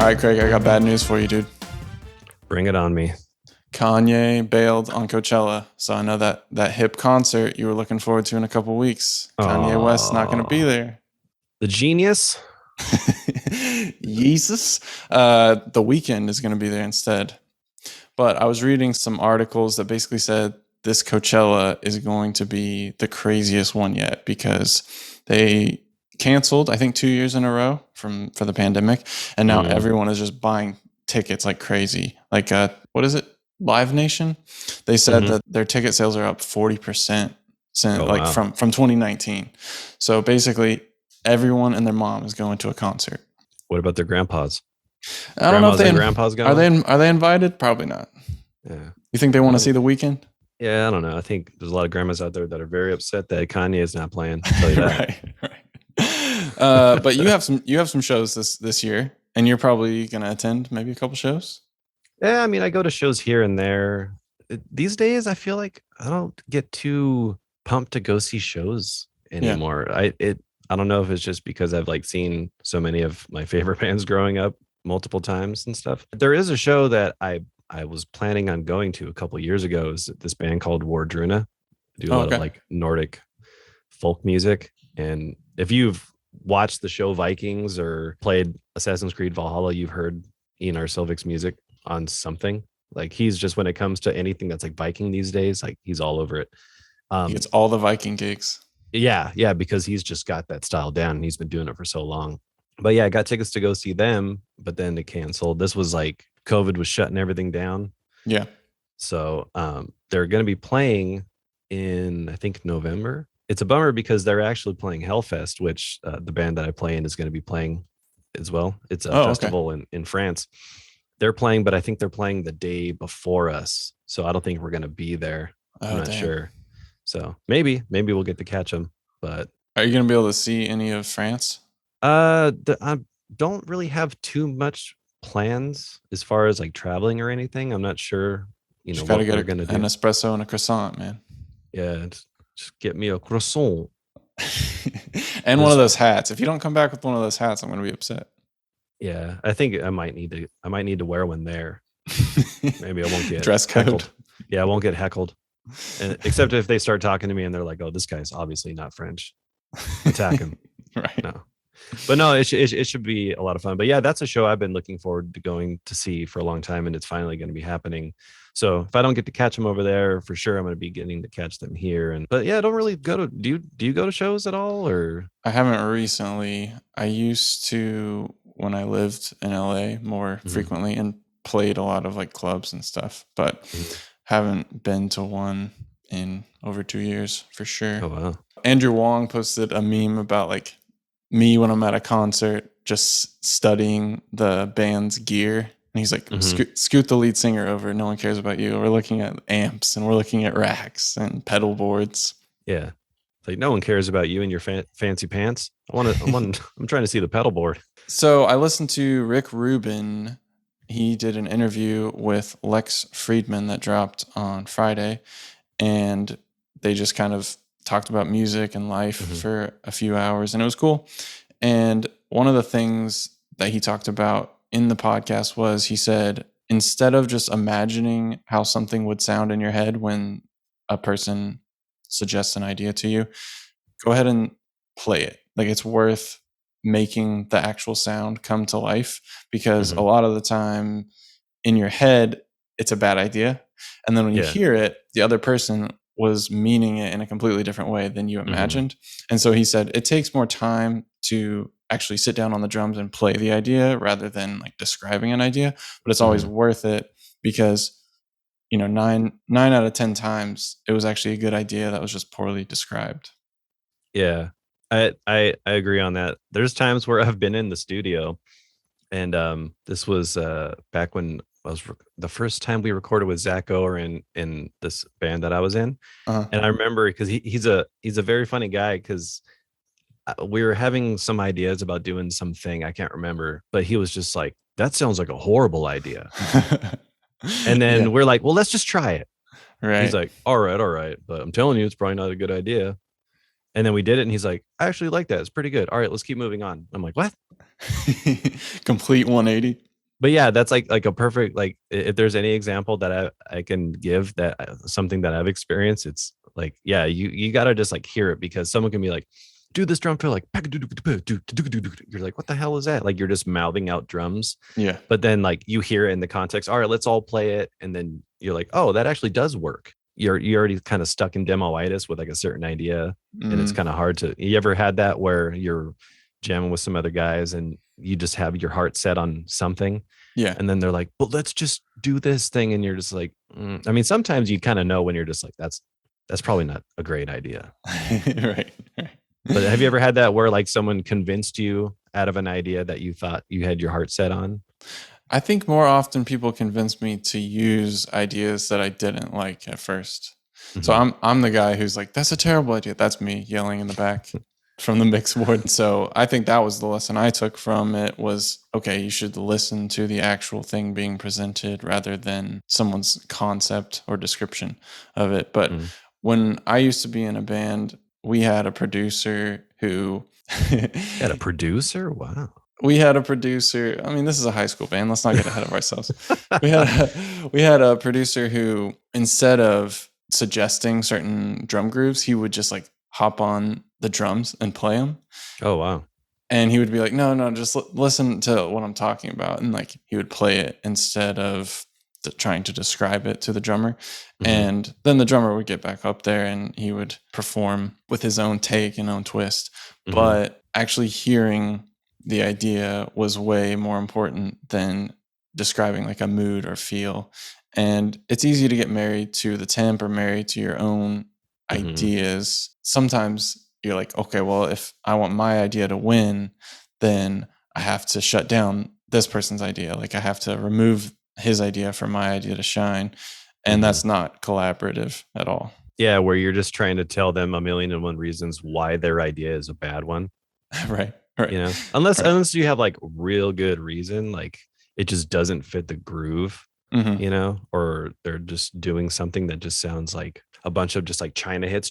All right, Craig, I got bad news for you, dude. Bring it on me. Kanye bailed on Coachella. So I know that hip concert you were looking forward to in a couple weeks. Kanye West's not going to be there. The genius? Jesus. The Weeknd is going to be there instead. But I was reading some articles that basically said this Coachella is going to be the craziest one yet because they canceled, I think, 2 years in a row for the pandemic. And now everyone is just buying tickets like crazy. Like, what is it? Live Nation? They said that their ticket sales are up 40% from 2019. So basically, everyone and their mom is going to a concert. What about their grandpas? I don't know if grandpas going. Are they invited? Probably not. Yeah. You think they want to see The Weeknd? Yeah, I don't know. I think there's a lot of grandmas out there that are very upset that Kanye is not playing. I'll tell you that. right. But you have some shows this year, and you're probably going to attend maybe a couple shows. Yeah, I mean, I go to shows here and there. These days, I feel like I don't get too pumped to go see shows anymore. Yeah. I don't know if it's just because I've seen so many of my favorite bands growing up multiple times and stuff. There is a show that I was planning on going to a couple of years ago. Is this band called Wardruna? Do a lot of Nordic folk music. And if you've watched the show Vikings or played Assassin's Creed Valhalla, you've heard Ian Arselvik's music on something. He's just, when it comes to anything that's Viking these days, he's all over it. He gets all the Viking gigs. Yeah, because he's just got that style down and he's been doing it for so long. But yeah, I got tickets to go see them, but then they canceled. This was COVID was shutting everything down. Yeah. So they're going to be playing in, I think, November. It's a bummer because they're actually playing Hellfest, which the band that I play in is going to be playing as well. It's a festival in France. They're playing, but I think they're playing the day before us. So I don't think we're going to be there. I'm not sure. So maybe we'll get to catch them. But are you going to be able to see any of France? I don't really have too much plans as far as traveling or anything. I'm not sure, what they're going to do. An espresso and a croissant, man. Yeah, just get me a croissant. And one of those hats. If you don't come back with one of those hats, I'm going to be upset. Yeah, I think I might need to wear one there. Maybe I won't get dress code. Heckled. Yeah, I won't get heckled. And except if they start talking to me and they're like, "Oh, this guy's obviously not French." Attack him. Right. No. But no, it should be a lot of fun. But yeah, that's a show I've been looking forward to going to see for a long time, and it's finally going to be happening. So if I don't get to catch them over there, for sure I'm going to be getting to catch them here. But yeah, I don't really go to. Do you go to shows at all, or? I haven't recently. I used to when I lived in LA more frequently and played a lot of clubs and stuff, but haven't been to one in over 2 years for sure. Oh wow! Andrew Wong posted a meme about me when I'm at a concert, just studying the band's gear. And he's like, scoot the lead singer over. No one cares about you. We're looking at amps and we're looking at racks and pedal boards. Yeah. No one cares about you and your fancy pants. I'm trying to see the pedal board. So I listened to Rick Rubin. He did an interview with Lex Fridman that dropped on Friday. And they just kind of talked about music and life for a few hours, and it was cool. And one of the things that he talked about in the podcast was, he said, instead of just imagining how something would sound in your head when a person suggests an idea to you, go ahead and play it. It's worth making the actual sound come to life, because a lot of the time in your head, it's a bad idea. And then when you hear it, the other person was meaning it in a completely different way than you imagined. And so he said it takes more time to actually sit down on the drums and play the idea rather than describing an idea, but it's always worth it, because 9 out of 10 times it was actually a good idea that was just poorly described. Yeah, I agree on that. There's times where I've been in the studio, and this was back when the first time we recorded with Zach Ower in this band that I was in. And I remember, because he's a very funny guy, because we were having some ideas about doing something, I can't remember, but he was just like, that sounds like a horrible idea. And then we're like, well, let's just try it. Right. He's like, all right, but I'm telling you, it's probably not a good idea. And then we did it, and he's like, I actually like that. It's pretty good. All right, let's keep moving on. I'm like, what? Complete 180. But yeah, that's like a perfect, like if there's any example that I can give that something that I've experienced, it's like, yeah, you gotta just like hear it, because someone can be like, do this drum fill, like you're like, what the hell is that? Like you're just mouthing out drums. Yeah. But then like you hear it in the context, all right, let's all play it. And then you're like, oh, that actually does work. You're already kind of stuck in demoitis with like a certain idea. And it's Mm, kind of hard to, you ever had that where you're jamming with some other guys and you just have your heart set on something, yeah. and then they're like, well, let's just do this thing, and you're just like, I mean, sometimes you kind of know when you're just like, that's probably not a great idea. Right. Right. But have you ever had that where like someone convinced you out of an idea that you thought you had your heart set on? I think more often people convince me to use ideas that I didn't like at first. So Mm-hmm. I'm the guy who's like, that's a terrible idea. That's me yelling in the back from the mix board. So I think that was the lesson I took from it was, okay, you should listen to the actual thing being presented rather than someone's concept or description of it. But Mm-hmm. when I used to be in a band, we had a producer who Had a producer? Wow. we had a producer. I mean, this is a high school band. Let's not get ahead of ourselves. We had a producer who, instead of suggesting certain drum grooves, he would just like hop on the drums and play them. Oh, wow. And he would be like, "No, no, just listen to what I'm talking about," and like he would play it instead of trying to describe it to the drummer. Mm-hmm. And then the drummer would get back up there and he would perform with his own take and own twist. Mm-hmm. But actually hearing the idea was way more important than describing like a mood or feel. And it's easy to get married to the temp or married to your own Mm-hmm. ideas. Sometimes you're like, okay, well, if I want my idea to win, then I have to shut down this person's idea. Like I have to remove his idea for my idea to shine. And Mm-hmm. that's not collaborative at all. Yeah, where you're just trying to tell them a million and one reasons why their idea is a bad one. Right. Right. You know, unless Right. unless you have like real good reason, like it just doesn't fit the groove, Mm-hmm. you know, or they're just doing something that just sounds like a bunch of just like China hits,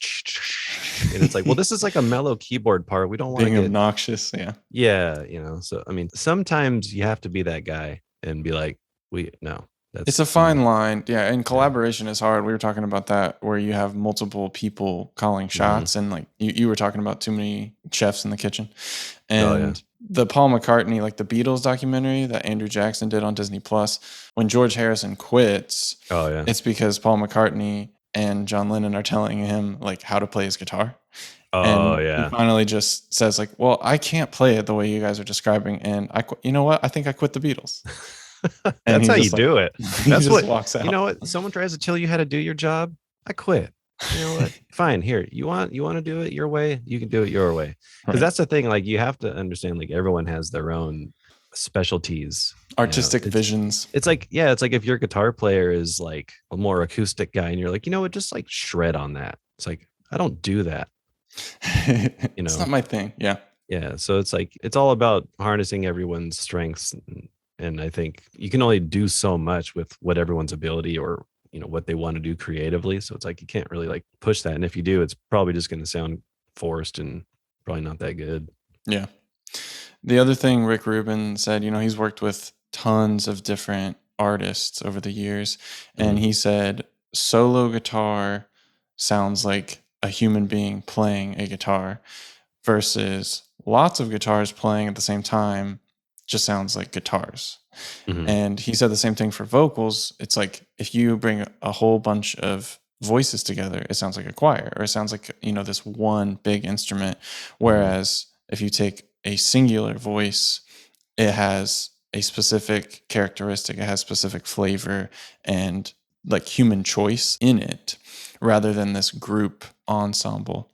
and it's like, well, this is like a mellow keyboard part. We don't want to Being get, obnoxious. Yeah. yeah, you know. So I mean, sometimes you have to be that guy and be like, we no, that's It's a fine line. Yeah. And collaboration is hard. We were talking about that where you have multiple people calling shots and like you were talking about too many chefs in the kitchen. And the Paul McCartney, like the Beatles documentary that Andrew Jackson did on Disney Plus, when George Harrison quits, it's because Paul McCartney and John Lennon are telling him like how to play his guitar. And he finally just says like, well, I can't play it the way you guys are describing. And you know what? I think I quit the Beatles. That's how you do it. That's what walks out. You know what? Someone tries to tell you how to do your job. I quit. You know what? Fine. Here, you want to do it your way. You can do it your way. Because that's the thing. Like you have to understand. Like everyone has their own specialties, artistic visions. It's like, yeah, it's like if your guitar player is like a more acoustic guy, and you're like, you know what, just like shred on that. It's like I don't do that. You know, it's not my thing. Yeah. Yeah. So it's like it's all about harnessing everyone's strengths. And I think you can only do so much with what everyone's ability or, you know, what they want to do creatively. So it's like you can't really like push that. And if you do, it's probably just going to sound forced and probably not that good. Yeah. The other thing Rick Rubin said, you know, he's worked with tons of different artists over the years. And he said solo guitar sounds like a human being playing a guitar versus lots of guitars playing at the same time just sounds like guitars. And he said the same thing for vocals. It's like if you bring a whole bunch of voices together, it sounds like a choir, or it sounds like, you know, this one big instrument. Whereas if you take a singular voice, it has a specific characteristic, it has specific flavor and like human choice in it rather than this group ensemble.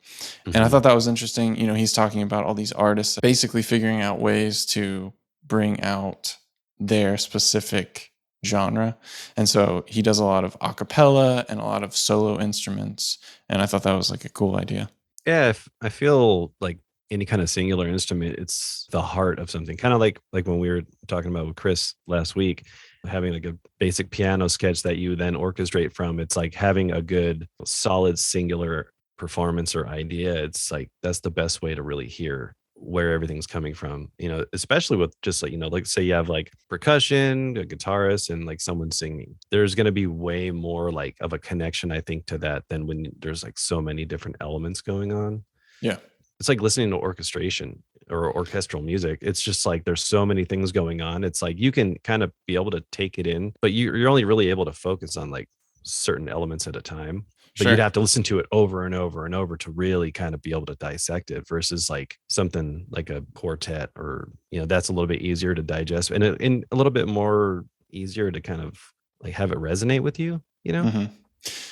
And I thought that was interesting. You know, he's talking about all these artists basically figuring out ways to bring out their specific genre. And so he does a lot of a cappella and a lot of solo instruments. And I thought that was like a cool idea. Yeah, I feel like any kind of singular instrument, it's the heart of something. Kind of like when we were talking about with Chris last week, having like a basic piano sketch that you then orchestrate from. It's like having a good, solid, singular performance or idea. It's like that's the best way to really hear where everything's coming from, especially with just like, like say you have like percussion, a guitarist, and like someone singing. There's going to be way more like of a connection, I think, to that than when there's like so many different elements going on. Yeah. It's like listening to orchestration or orchestral music. It's just like there's so many things going on. It's like you can kind of be able to take it in, but you're only really able to focus on like certain elements at a time. But you'd Sure. have to listen to it over and over and over to really kind of be able to dissect it versus like something like a quartet, or that's a little bit easier to digest and a little bit more easier to kind of like have it resonate with you. Hmm.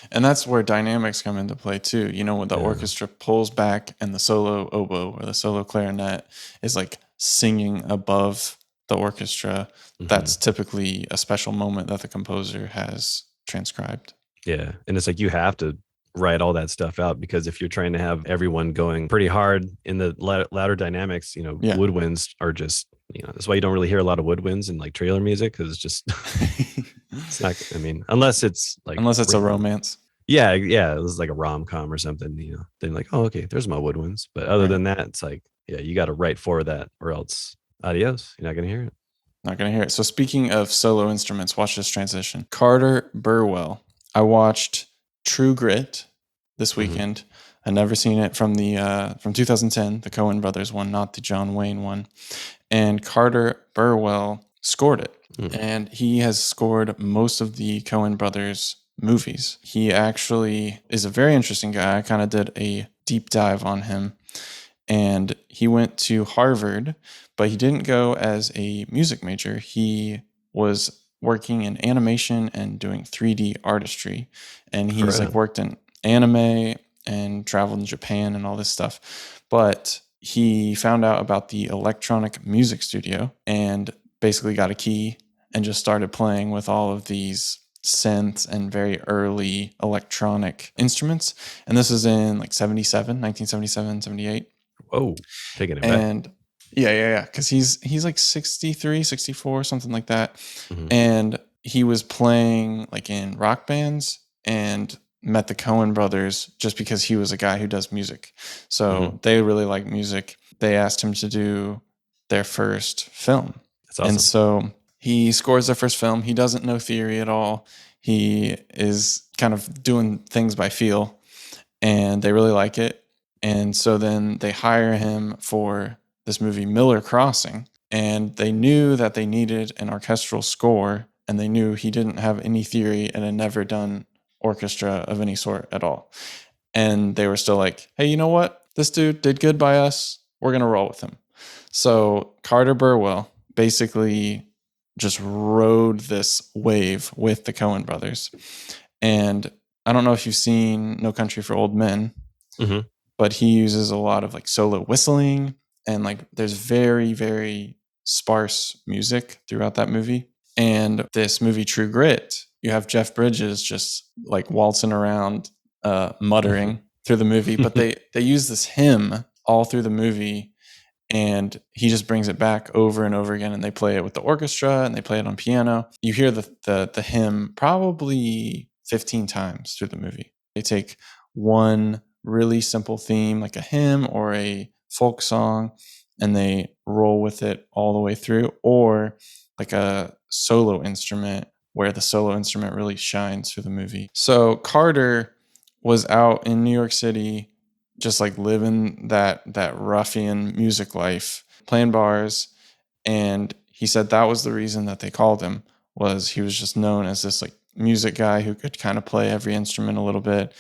And that's where dynamics come into play too. When the Yeah. orchestra pulls back and the solo oboe or the solo clarinet is like singing above the orchestra, that's typically a special moment that the composer has transcribed. Yeah. And it's like you have to write all that stuff out, because if you're trying to have everyone going pretty hard in the louder dynamics, Yeah. woodwinds are just, that's why you don't really hear a lot of woodwinds in like trailer music, because it's just, it's not, I mean, unless it's like, Unless it's a romance. yeah. Yeah. It was like a rom-com or something, then like, oh, okay, there's my woodwinds. But other Right. than that, it's like, yeah, you got to write for that, or else adios. You're not going to hear it. Not going to hear it. So speaking of solo instruments, watch this transition. Carter Burwell. I watched True Grit this weekend. I'd never seen it from 2010, the Coen brothers one, not the John Wayne one. And Carter Burwell scored it. And he has scored most of the Coen brothers movies. He actually is a very interesting guy. I kind of did a deep dive on him. And he went to Harvard, but he didn't go as a music major. He was working in animation and doing 3D artistry. And he's like worked in anime and traveled in Japan and all this stuff. But he found out about the electronic music studio and basically got a key and just started playing with all of these synths and very early electronic instruments. And this is in like 1977, 78. Oh, taking it back. And yeah. Because he's like 63, 64, something like that. And he was playing like in rock bands and met the Coen brothers just because he was a guy who does music. So they really like music. They asked him to do their first film. That's awesome. And so he scores their first film. He doesn't know theory at all. He is kind of doing things by feel, and they really like it. And so then they hire him for this movie, Miller Crossing. And they knew that they needed an orchestral score, and they knew he didn't have any theory and had never done orchestra of any sort at all. And they were still like, hey, you know what? This dude did good by us. We're going to roll with him. So Carter Burwell basically just rode this wave with the Coen brothers. And I don't know if you've seen No Country for Old Men, but he uses a lot of like solo whistling, and like there's very, very sparse music throughout that movie. And this movie, True Grit, you have Jeff Bridges just like waltzing around, muttering through the movie, but they use this hymn all through the movie, and he just brings it back over and over again, and they play it with the orchestra and they play it on piano. You hear the hymn probably 15 times through the movie. They take one really simple theme like a hymn or a folk song, and they roll with it all the way through, or like a solo instrument where the solo instrument really shines through the movie. So Carter was out in New York City just like living that ruffian music life, playing bars, and he said that was the reason that they called him, was he was just known as this like music guy who could kind of play every instrument a little bit.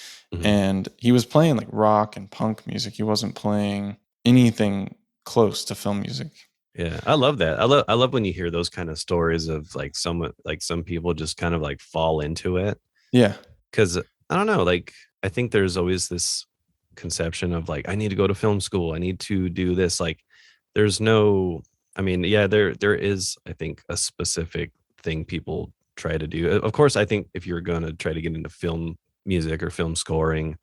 And he was playing like rock and punk music. He wasn't playing anything close to film music. Yeah, I love that. I love when you hear those kind of stories of like some people just kind of like fall into it. Yeah. Cause I don't know, like I think there's always this conception of like, I need to go to film school. I need to do this. Like there's no, I mean, yeah, there is, I think, a specific thing people try to do. Of course, I think if you're going to try to get into film music or film scoring,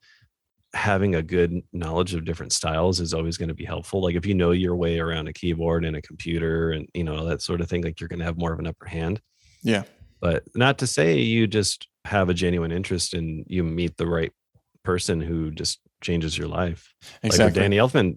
having a good knowledge of different styles is always going to be helpful. Like if you know your way around a keyboard and a computer and that sort of thing, like you're going to have more of an upper hand. Yeah. But not to say you just have a genuine interest and you meet the right person who just changes your life. Like with Exactly.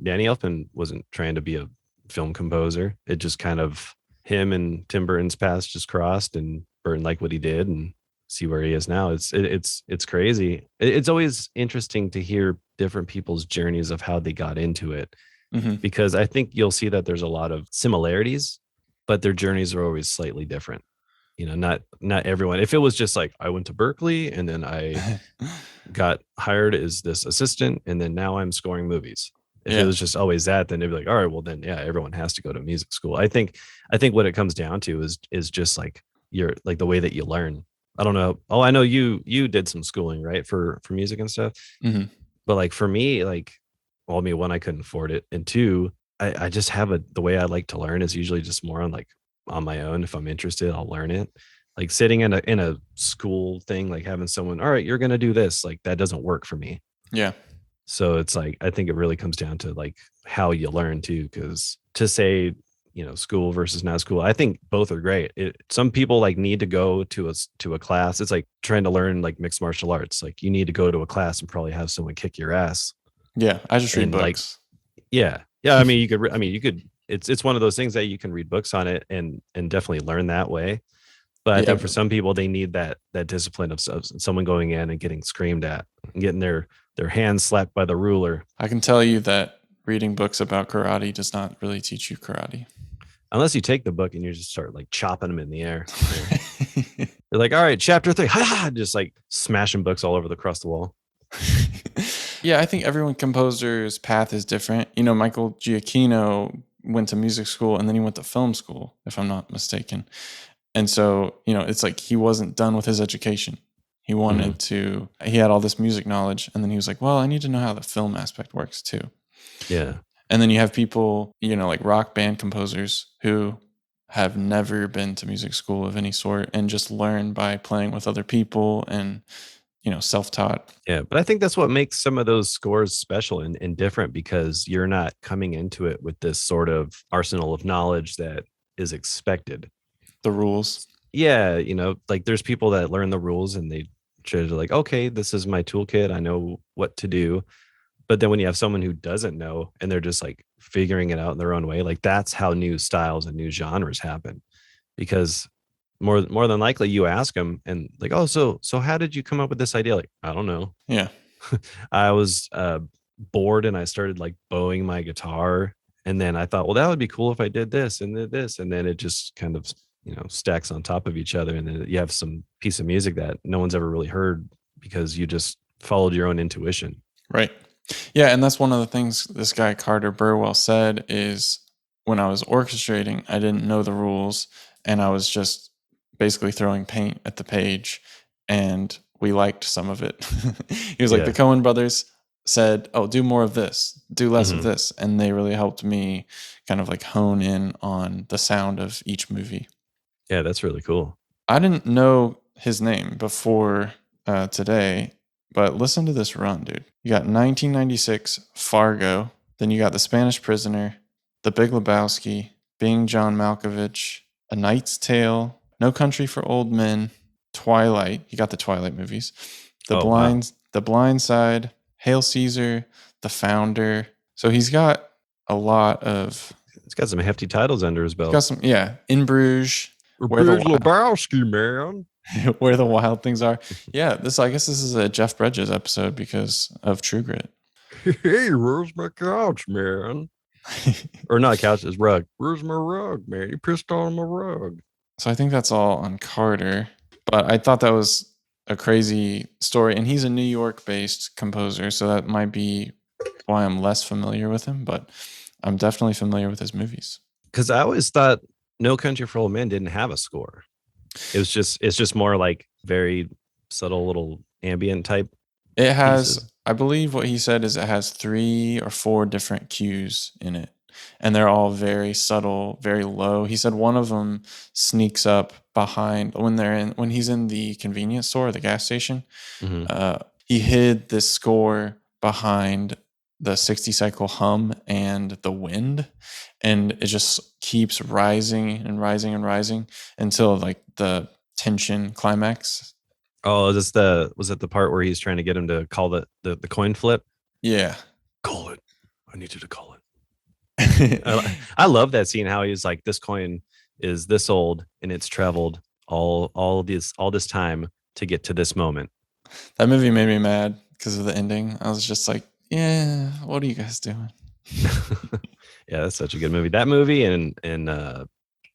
Danny Elfman wasn't trying to be a film composer. It just kind of him and Tim Burton's paths just crossed, and Burton liked what he did and see where he is now. It's crazy. It's always interesting to hear different people's journeys of how they got into it, Hmm. because I think you'll see that there's a lot of similarities, but their journeys are always slightly different. You know, not everyone. If it was just like I went to Berkeley and then I got hired as this assistant and then now I'm scoring movies. If it Yeah. was just always that, then they'd be like, all right, well then yeah, everyone has to go to music school. I think what it comes down to is just like your like the way that you learn. I don't know. Oh, I know you did some schooling, right? For music and stuff. Hmm. But like for me, like well, I mean, one, I couldn't afford it. And two, I just have the way I like to learn is usually just more on like on my own. If I'm interested, I'll learn it. Like sitting in a school thing, like having someone, all right, you're gonna do this, like that doesn't work for me. Yeah. So it's like I think it really comes down to like how you learn too. Cause to say, school versus not school, I think both are great. Some people like need to go to a class. It's like trying to learn like mixed martial arts. Like you need to go to a class and probably have someone kick your ass. Yeah. I just read And like books. yeah, I mean you could it's one of those things that you can read books on it and definitely learn that way. But I Yeah. think for some people they need that discipline of someone going in and getting screamed at and getting their hands slapped by the ruler. I can tell you that reading books about karate does not really teach you karate. Unless you take the book and you just start like chopping them in the air. You're like, all right, chapter 3, just like smashing books all over across the wall. Yeah, I think everyone composer's path is different. Michael Giacchino went to music school and then he went to film school, if I'm not mistaken. And so, it's like he wasn't done with his education. He Mhm. he had all this music knowledge. And then he was like, well, I need to know how the film aspect works too. Yeah. And then you have people, like rock band composers who have never been to music school of any sort and just learn by playing with other people and, self-taught. Yeah. But I think that's what makes some of those scores special and different, because you're not coming into it with this sort of arsenal of knowledge that is expected. The rules. Yeah, like there's people that learn the rules and they try to like, okay, this is my toolkit. I know what to do. But then when you have someone who doesn't know and they're just like figuring it out in their own way, like that's how new styles and new genres happen. Because more than likely you ask them and like, oh, so how did you come up with this idea? Like, I don't know. Yeah. I was bored and I started like bowing my guitar. And then I thought, well, that would be cool if I did this and did this. And then it just kind of, stacks on top of each other. And then you have some piece of music that no one's ever really heard because you just followed your own intuition. Right. Yeah. And that's one of the things this guy, Carter Burwell, said is when I was orchestrating, I didn't know the rules and I was just basically throwing paint at the page and we liked some of it. He was like, the Yeah. Coen brothers said, oh, do more of this, do less of Mhm. this. And they really helped me kind of like hone in on the sound of each movie. Yeah, that's really cool. I didn't know his name before today, but listen to this run, dude. You got 1996 Fargo, then you got The Spanish Prisoner, The Big Lebowski, Being John Malkovich, A Knight's Tale, No Country for Old Men, Twilight. You got the Twilight movies, Oh, wow. The Blind Side, Hail Caesar, The Founder. So he's got a lot of. It's got some hefty titles under his He's got belt. some, yeah. In Bruges, where the Big Lebowski, man. where the wild things are. Yeah, I guess this is a Jeff Bridges episode because of True Grit. Hey, where's my couch, man? Or not couch, it's rug. Where's my rug, man? You pissed on my rug. So I think that's all on Carter, but I thought that was a crazy story, and he's a New York-based composer, so that might be why I'm less familiar with him, but I'm definitely familiar with his movies. Because I always thought No Country for Old Men didn't have a score. It's just more like very subtle little ambient type It has, pieces. I believe what he said is it has 3 or 4 different cues in it. And they're all very subtle, very low. He said one of them sneaks up behind when he's in the convenience store, the gas station. Mm-hmm. He hid this score behind the 60 cycle hum and the wind, and it just keeps rising and rising and rising until like the tension climax. Oh, was it the part where he's trying to get him to call the coin flip? Yeah. Call it. I need you to call it. I love that scene. How he's like, this coin is this old and it's traveled all this time to get to this moment. That movie made me mad because of the ending. I was just like, yeah, what are you guys doing? Yeah, that's such a good movie. That movie and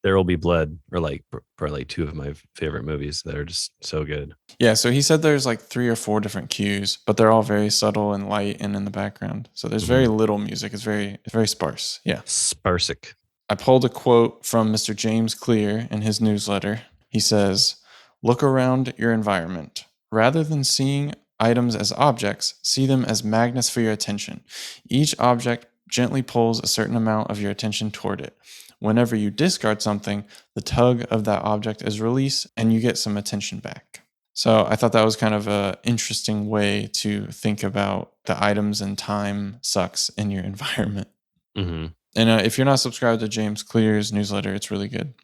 There Will Be Blood are like probably two of my favorite movies that are just so good. Yeah, so he said there's like 3 or 4 different cues, but they're all very subtle and light and in the background. So there's very little music. It's very sparse. Yeah. Sparsic. I pulled a quote from Mr. James Clear in his newsletter. He says, "Look around your environment. Rather than seeing items as objects, see them as magnets for your attention. Each object gently pulls a certain amount of your attention toward it. Whenever you discard something, the tug of that object is released and you get some attention back." So I thought that was kind of an interesting way to think about the items and time sucks in your environment. Mm-hmm. And if you're not subscribed to James Clear's newsletter, it's really good.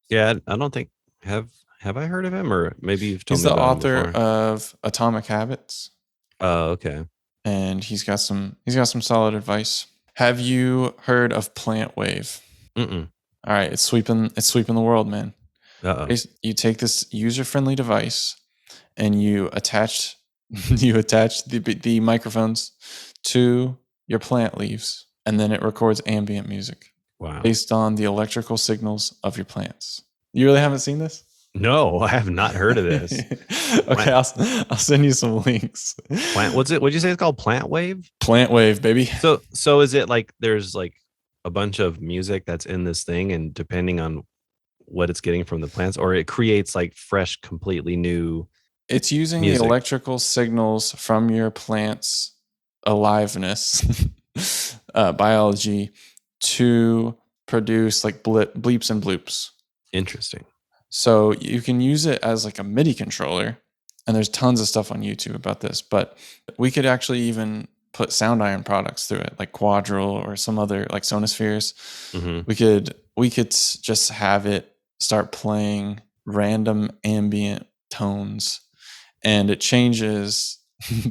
Yeah, I don't think have I heard of him, or maybe you've told He's me the about him author before. of Atomic Habits, Oh, okay. and he's got some solid advice. Have you heard of Plantwave? Mm-mm. All right, it's sweeping the world, man. Uh-oh. You take this user-friendly device and you attach the microphones to your plant leaves, and then it records ambient music. Wow. Based on the electrical signals of your plants. You really haven't seen this? No, I have not heard of this. Okay, I'll send you some links. What'd you say it's called? Plantwave? Plantwave, baby. So is it like there's like a bunch of music that's in this thing, and depending on what it's getting from the plants, or it creates like fresh, completely new. It's using music. the electrical signals from your plant's aliveness, biology, to produce like bleeps and bloops. Interesting. So you can use it as like a MIDI controller, and there's tons of stuff on YouTube about this, but we could actually even put Soundiron products through it, like Quadrille or some other like Sonospheres. Mm-hmm. We could just have it start playing random ambient tones, and it changes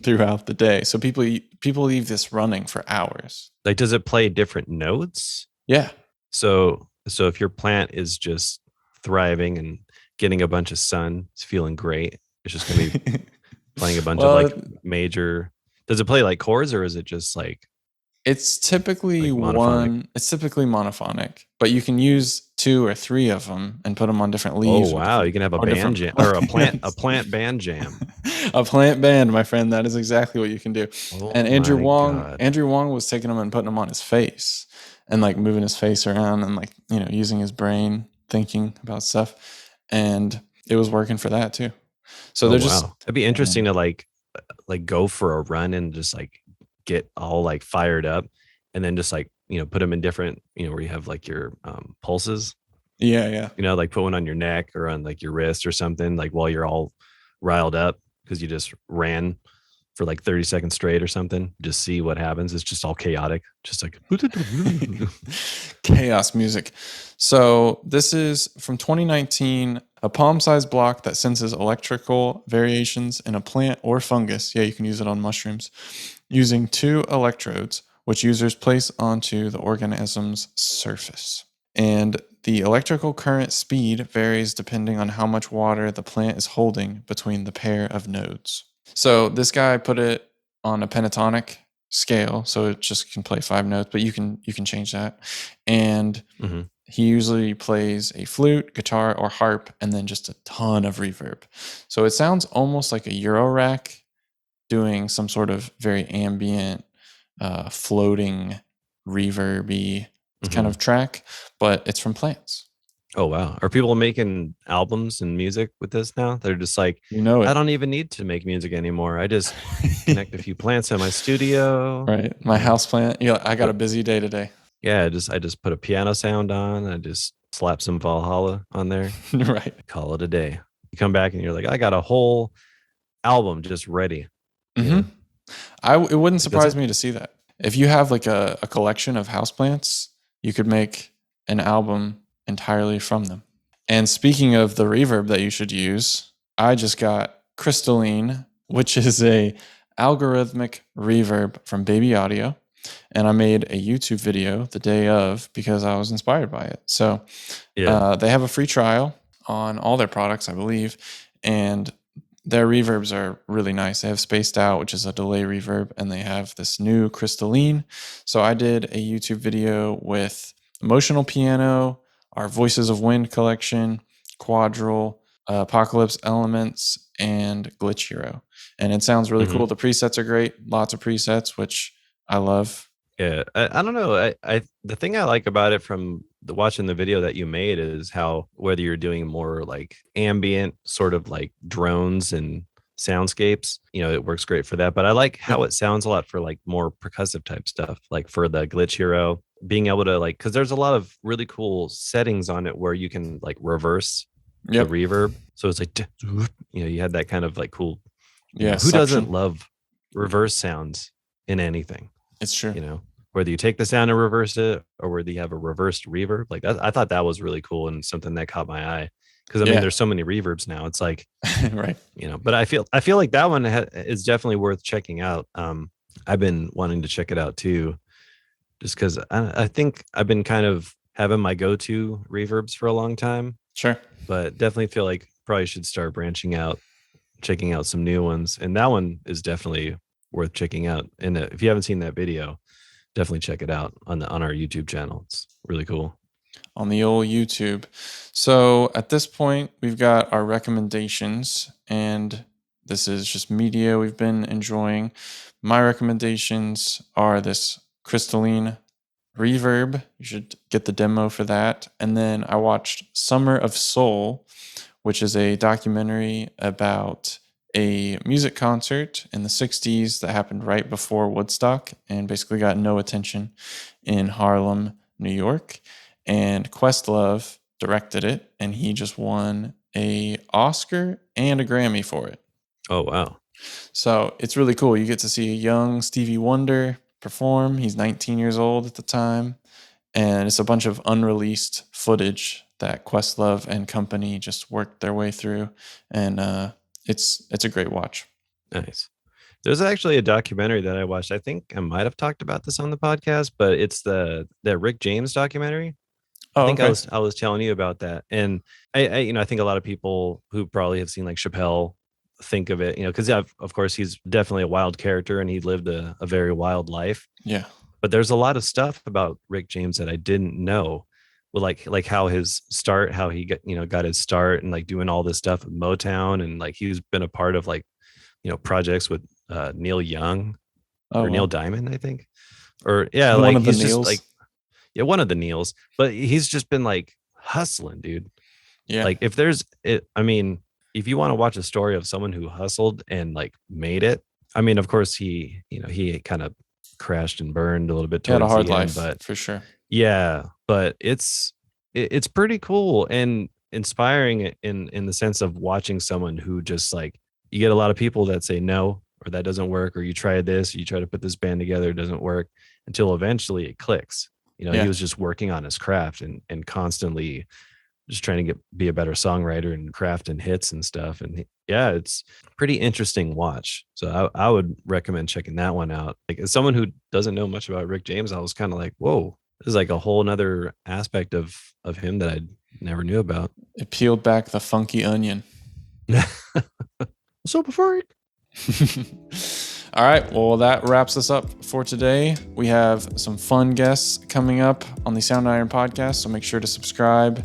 throughout the day. So people leave this running for hours. Like, does it play different notes? Yeah. So if your plant is just thriving and getting a bunch of sun, it's feeling great, it's just gonna be playing a bunch of like major. Does it play like chords, or is it just like? It's typically like monophonic? It's typically monophonic, but you can use 2 or 3 of them and put them on different leaves. Oh wow, you can have a band jam or a plant band jam. A plant band, my friend. That is exactly what you can do. Oh, and Andrew Wong was taking them and putting them on his face and like moving his face around and like, using his brain, thinking about stuff, and it was working for that too. So they're just, it'd be interesting to like go for a run and just like get all like fired up, and then just like put them in different, where you have like your pulses. Yeah. Like put one on your neck or on like your wrist or something, like while you're all riled up because you just ran for like 30 seconds straight or something. Just see what happens. It's just all chaotic, just like chaos music. So this is from 2019, a palm-sized block that senses electrical variations in a plant or fungus. Yeah, you can use it on mushrooms, using 2 electrodes, which users place onto the organism's surface. And the electrical current speed varies depending on how much water the plant is holding between the pair of nodes. So this guy put it on a pentatonic scale, so it just can play 5 notes, but you can change that. And he usually plays a flute, guitar, or harp, and then just a ton of reverb. So it sounds almost like a Eurorack doing some sort of very ambient, floating, reverby kind of track, but it's from plants. Oh wow. Are people making albums and music with this now? They're just like, I don't even need to make music anymore. I just connect a few plants in my studio. Right. My house plant. Yeah, I got a busy day today. Yeah, I just put a piano sound on. I just slap some Valhalla on there. Right. Call it a day. You come back and you're like, I got a whole album just ready. Mm-hmm. It wouldn't surprise me to see that. If you have like a collection of houseplants, you could make an album entirely from them. And speaking of the reverb that you should use, I just got Crystalline, which is a algorithmic reverb from Baby Audio. And I made a YouTube video the day of because I was inspired by it. So they have a free trial on all their products, I believe. And their reverbs are really nice. They have Spaced Out, which is a delay reverb, and they have this new Crystalline. So I did a YouTube video with Emotional Piano, our Voices of Wind collection, Quadrille, Apocalypse Elements, and Glitch Hero. And it sounds really cool. The presets are great. Lots of presets, which I love. Yeah, I don't know. I the thing I like about it from watching the video that you made is how whether you're doing more like ambient sort of like drones and soundscapes, it works great for that. But I like how it sounds a lot for like more percussive type stuff, like for the Glitch Hero, being able to like, because there's a lot of really cool settings on it where you can like reverse the reverb. So it's like, you had that kind of like cool. Who doesn't love reverse sounds in anything? It's true. Whether you take the sound and reverse it or whether you have a reversed reverb, like that, I thought that was really cool and something that caught my eye. Because I mean, there's so many reverbs now. It's like, right. But I feel like that one is definitely worth checking out. I've been wanting to check it out too, just because I think I've been kind of having my go-to reverbs for a long time. Sure. But definitely feel like probably should start branching out, checking out some new ones. And that one is definitely worth checking out. And if you haven't seen that video, definitely check it out on our YouTube channel. It's really cool. On the old YouTube. So at this point, we've got our recommendations, and this is just media we've been enjoying. My recommendations are this Crystalline reverb. You should get the demo for that. And then I watched Summer of Soul, which is a documentary about a music concert in the 60s that happened right before Woodstock and basically got no attention in Harlem, New York. And Questlove directed it, and he just won an Oscar and a Grammy for it. Oh, wow. So it's really cool. You get to see a young Stevie Wonder perform. He's 19 years old at the time. And it's a bunch of unreleased footage that Questlove and company just worked their way through. And it's a great watch. Nice. There's actually a documentary that I watched. I think I might have talked about this on the podcast, but it's the Rick James documentary. I think I was telling you about that. And I think a lot of people who probably have seen like Chappelle think of it, because of course he's definitely a wild character and he lived a very wild life. Yeah. But there's a lot of stuff about Rick James that I didn't know. Well, like how his start, how he got his start and like doing all this stuff with Motown, and like he's been a part of like, projects with Neil Young Neil Diamond, I think. Or one of the he's Neils. Just like one of the Neils, but he's just been like hustling, dude. Yeah. Like if you want to watch a story of someone who hustled and like made it, I mean, of course he kind of crashed and burned a little bit. He had a hard life, but for sure. Yeah, but it's pretty cool and inspiring in the sense of watching someone who just like, you get a lot of people that say no, or that doesn't work, or you try this, you try to put this band together, it doesn't work, until eventually it clicks. He was just working on his craft and constantly just trying to be a better songwriter and craft and hits and stuff. And it's pretty interesting watch. So I would recommend checking that one out. Like, as someone who doesn't know much about Rick James, I was kind of like, whoa, this is like a whole nother aspect of him that I never knew about. It peeled back the funky onion. So before All right, well, that wraps us up for today. We have some fun guests coming up on the Soundiron podcast, so make sure to subscribe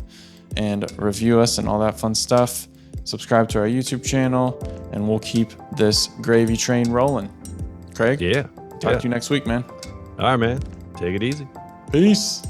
and review us and all that fun stuff. Subscribe to our YouTube channel, and we'll keep this gravy train rolling. Craig? Yeah. Talk to you next week, man. All right, man. Take it easy. Peace.